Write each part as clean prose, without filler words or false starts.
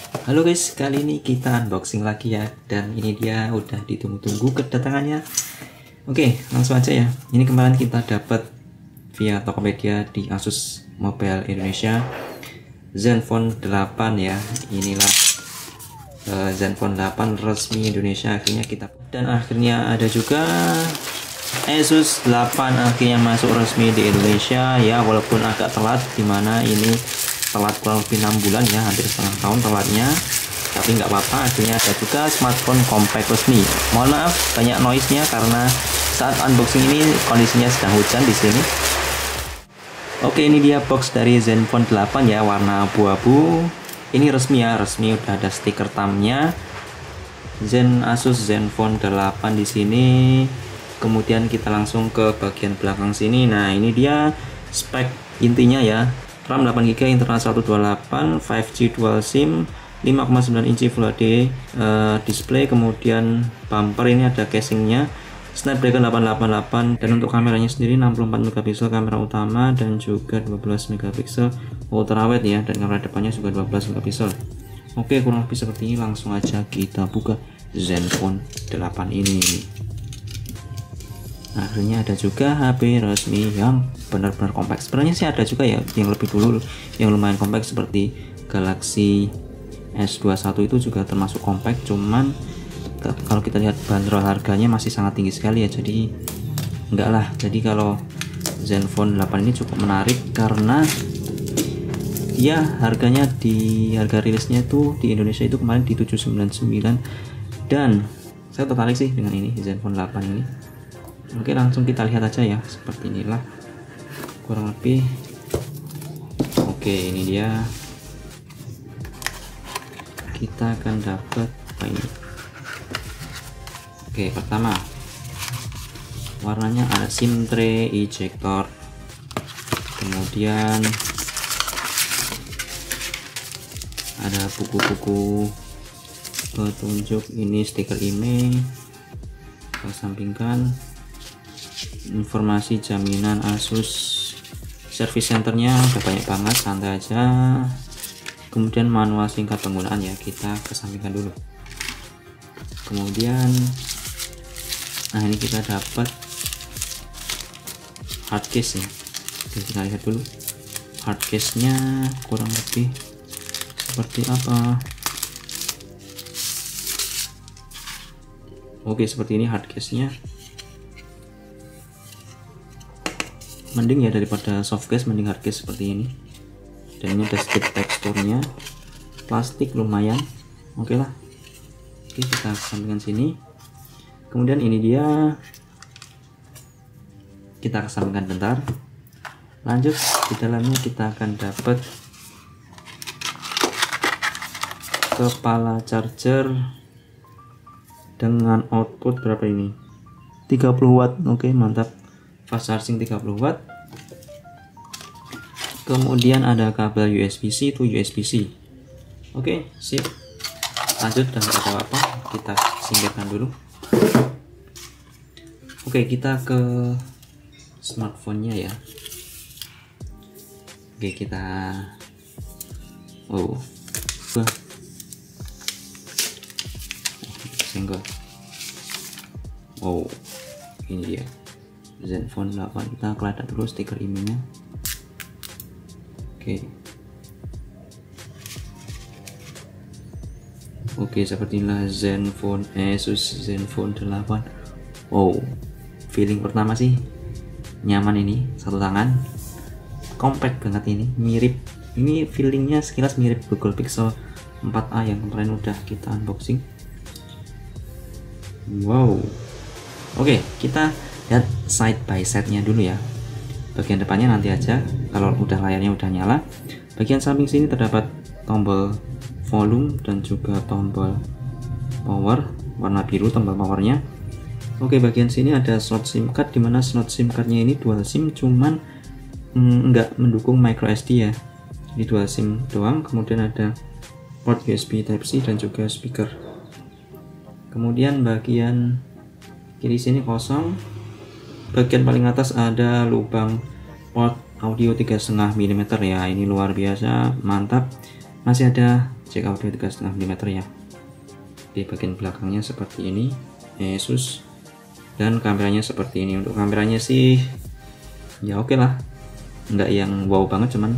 Halo guys, kali ini kita unboxing lagi ya. Dan ini dia udah ditunggu-tunggu kedatangannya. Oke, langsung aja ya. Ini kemarin kita dapat via Tokopedia di Asus Mobile Indonesia Zenfone 8 ya. Inilah Zenfone 8 resmi Indonesia akhirnya kita. Dan akhirnya ada juga Asus 8 akhirnya masuk resmi di Indonesia ya, walaupun agak telat, dimana ini telat kurang lebih 6 bulan ya, hampir setengah tahun telatnya, tapi nggak apa-apa. Akhirnya ada juga smartphone compact resmi. Mohon maaf banyak noise nya karena saat unboxing ini kondisinya sedang hujan di sini. Oke, ini dia box dari Zenfone 8 ya, warna abu-abu. Ini resmi ya, resmi udah ada stiker thumbnya Asus Zenfone 8 di sini. Kemudian kita langsung ke bagian belakang sini. Nah, ini dia spek intinya ya. RAM 8GB, internal 128, 5G dual SIM, 5,9 inci Full HD display. Kemudian bumper ini ada casingnya, Snapdragon 888. Dan untuk kameranya sendiri 64 megapiksel kamera utama dan juga 12 megapiksel ultrawide ya, dan kamera depannya juga 12 megapiksel. Oke, kurang lebih seperti ini. Langsung aja kita buka Zenfone 8 ini. Akhirnya ada juga HP resmi yang benar-benar kompak. Sebenarnya sih ada juga ya yang lebih dulu yang lumayan kompak seperti Galaxy S21 itu juga termasuk kompak, cuman kalau kita lihat bandrol harganya masih sangat tinggi sekali ya, jadi enggak lah. Jadi kalau Zenfone 8 ini cukup menarik karena dia harganya di harga rilisnya itu di Indonesia itu kemarin di 799, dan saya tertarik sih dengan ini Zenfone 8 ini. Oke, langsung kita lihat aja ya, seperti inilah kurang lebih. Oke, ini dia, kita akan dapat apa ini. Oke, pertama warnanya ada SIM tray ejector, kemudian ada buku-buku petunjuk, ini stiker email, kita sampingkan informasi jaminan Asus, service centernya udah banyak banget, santai aja. Kemudian manual singkat penggunaan ya, kita kesampingkan dulu. Kemudian nah ini kita dapat hardcase ya. Oke, kita lihat dulu hardcase nya kurang lebih seperti apa. Oke, seperti ini hardcase nya. Mending ya daripada softcase, mending hardcase seperti ini. Dan ini ada sedikit teksturnya, plastik lumayan. Oke lah. Oke, kita sampingkan sini. Kemudian ini dia, kita kesampingkan bentar. Lanjut, di dalamnya kita akan dapat kepala charger dengan output berapa ini, 30 watt. Oke, mantap, fast charging 30 watt. Kemudian ada kabel USB-C to USB-C. Oke, sip. Lanjut, dan tidak ada apa, kita singkirkan dulu. Oke, kita ke smartphone-nya ya. Oke, kita single. Ini dia Zenfone 8. Kita keladak dulu stiker emailnya. Oke, seperti inilah Zenfone Asus Zenfone 8. Feeling pertama sih nyaman, ini satu tangan, compact banget, ini mirip, ini feelingnya sekilas mirip Google Pixel 4a yang kemarin udah kita unboxing. Oke, kita lihat side by side nya dulu ya. Bagian depannya nanti aja kalau udah layarnya udah nyala. Bagian samping sini terdapat tombol volume dan juga tombol power warna biru, tombol powernya. Oke, bagian sini ada slot SIM card, dimana slot SIM cardnya ini dual SIM, cuman nggak mendukung micro SD ya, ini dual SIM doang. Kemudian ada port USB Type-C dan juga speaker. Kemudian bagian kiri sini kosong. Bagian paling atas ada lubang port audio 3,5 mm ya, ini luar biasa, mantap. Masih ada jack audio 3,5 mm ya. Di bagian belakangnya seperti ini, Asus, dan kameranya seperti ini. Untuk kameranya sih ya oke lah, nggak yang wow banget, cuman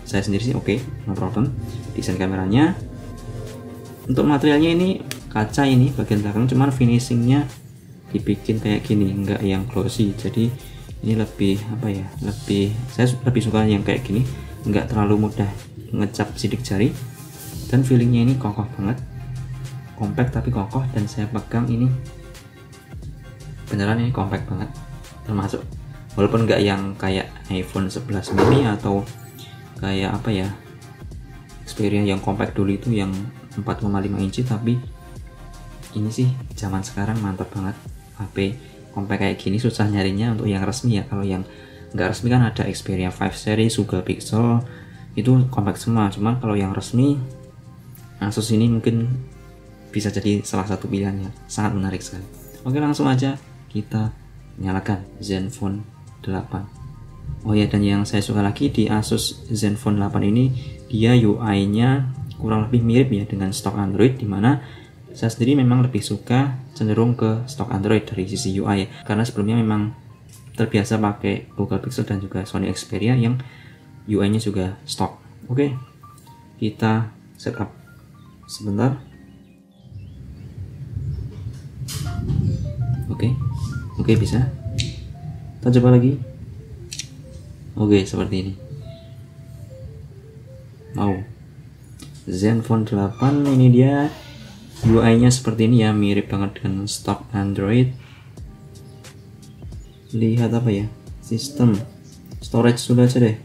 saya sendiri sih oke, no problem. Desain kameranya, untuk materialnya ini kaca, ini bagian belakang, cuman finishingnya dibikin kayak gini, nggak yang glossy. Jadi ini lebih apa ya, saya lebih suka yang kayak gini, nggak terlalu mudah ngecap sidik jari, dan feelingnya ini kokoh banget, compact tapi kokoh. Dan saya pegang ini beneran ini compact banget, termasuk walaupun nggak yang kayak iPhone 11 mini atau kayak apa ya, Xperia yang compact dulu itu yang 4,5 inci, tapi ini sih zaman sekarang mantap banget. HP compact kayak gini susah nyarinya untuk yang resmi ya. Kalau yang nggak resmi kan ada Xperia 5 series, Google Pixel, itu compact semua. Cuman kalau yang resmi, Asus ini mungkin bisa jadi salah satu pilihannya, sangat menarik sekali. Oke, langsung aja kita nyalakan Zenfone 8. Oh ya, dan yang saya suka lagi di Asus Zenfone 8 ini, dia UI-nya kurang lebih mirip ya dengan stok Android, dimana saya sendiri memang lebih suka cenderung ke stok Android dari sisi UI ya, karena sebelumnya memang terbiasa pakai Google Pixel dan juga Sony Xperia yang UI-nya juga stok. Oke, kita setup sebentar. Oke, bisa. Kita coba lagi. Oke, seperti ini. Zenfone 8 ini dia UI-nya seperti ini ya, mirip banget dengan stok Android. Lihat apa ya, sistem storage sudah aja deh.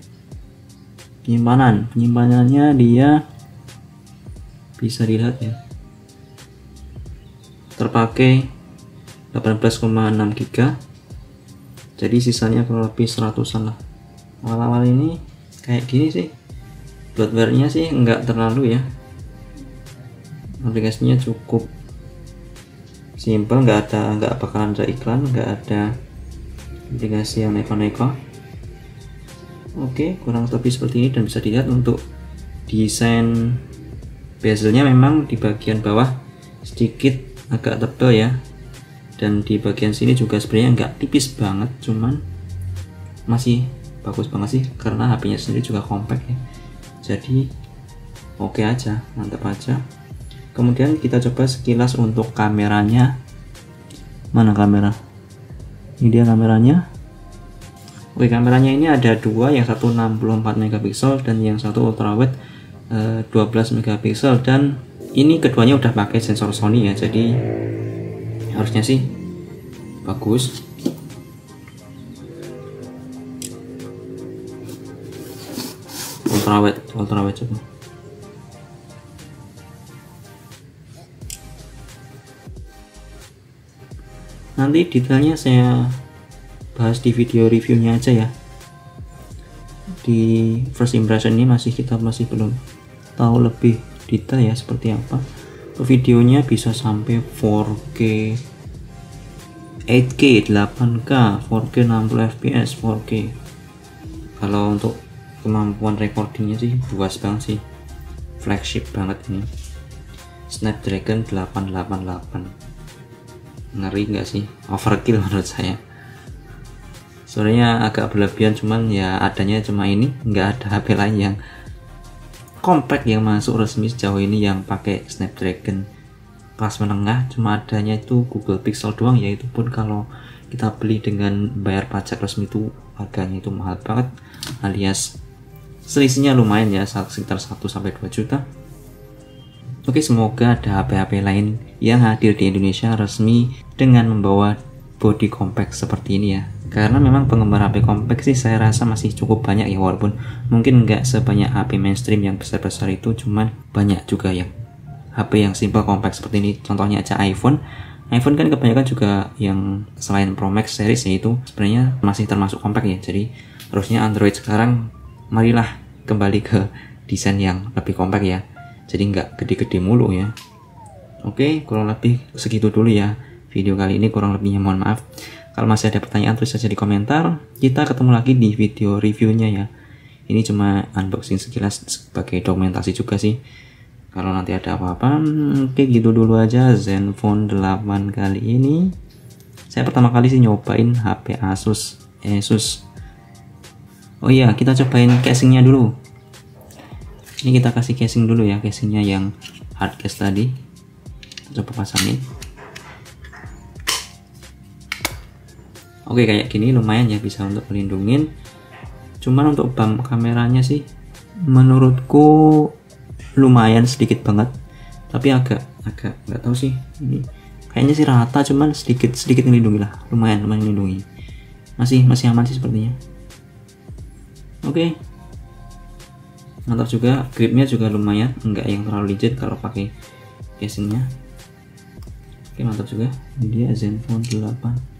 Penyimpanannya dia bisa dilihat ya, terpakai 18,6 GB, jadi sisanya kurang lebih 100-an lah. Awal-awal ini kayak gini sih, bloatware-nya sih nggak terlalu ya, aplikasinya cukup simple, nggak bakalan ada iklan, nggak ada aplikasi yang neko-neko. Oke, kurang lebih seperti ini. Dan bisa dilihat untuk desain bezelnya memang di bagian bawah sedikit agak tebal ya, dan di bagian sini juga sebenarnya nggak tipis banget, cuman masih bagus banget sih karena HP-nya sendiri juga compact ya, jadi oke aja, mantap aja. Kemudian kita coba sekilas untuk kameranya. Mana kamera? Ini dia kameranya. Oke, kameranya ini ada dua, yang satu 64 megapiksel dan yang satu ultrawide 12 megapiksel, dan ini keduanya udah pakai sensor Sony ya, jadi harusnya sih bagus. Ultrawide coba. Nanti detailnya saya bahas di video reviewnya aja ya. Di first impression ini kita masih belum tahu lebih detail ya seperti apa. Videonya bisa sampai 4K, 8K, 8K, 4K 60 fps, 4K. Kalau untuk kemampuan recordingnya sih luas banget sih, flagship banget ini. Snapdragon 888, ngeri nggak sih? Overkill menurut saya. Sebenarnya agak berlebihan, cuman ya adanya cuma ini, nggak ada HP lain yang compact yang masuk resmi sejauh ini yang pakai Snapdragon kelas menengah. Cuma adanya itu Google Pixel doang, yaitu pun kalau kita beli dengan bayar pajak resmi itu harganya itu mahal banget, alias selisihnya lumayan ya, sekitar 1-2 juta. Oke, semoga ada HP-HP lain yang hadir di Indonesia resmi dengan membawa body compact seperti ini ya. Karena memang penggemar HP compact sih saya rasa masih cukup banyak ya, walaupun mungkin nggak sebanyak HP mainstream yang besar-besar itu, cuman banyak juga yang HP yang simple compact seperti ini. Contohnya aja iPhone kan kebanyakan juga yang selain Pro Max series itu sebenarnya masih termasuk compact ya. Jadi harusnya Android sekarang marilah kembali ke desain yang lebih compact ya, jadi nggak gede-gede mulu ya. Oke, kurang lebih segitu dulu ya video kali ini, kurang lebihnya mohon maaf. Kalau masih ada pertanyaan tulis saja di komentar. Kita ketemu lagi di video reviewnya ya. Ini cuma unboxing sekilas sebagai dokumentasi juga sih. kalau nanti ada apa-apa. Oke, gitu dulu aja Zenfone 8 kali ini. Saya pertama kali sih nyobain HP Asus. Oh iya, kita cobain casingnya dulu. Ini kita kasih casing dulu ya, casingnya yang hard case tadi. Kita coba pasangin. Oke, kayak gini lumayan ya, bisa untuk melindungin. Cuman untuk bump kameranya sih menurutku lumayan sedikit banget, tapi agak nggak tahu sih, ini kayaknya sih rata, cuman sedikit melindungi lah, lumayan melindungi, masih aman sih sepertinya. Oke, mantap juga, gripnya juga lumayan, nggak yang terlalu rigid kalau pakai casingnya. Oke, mantap juga, ini dia Zenfone 8.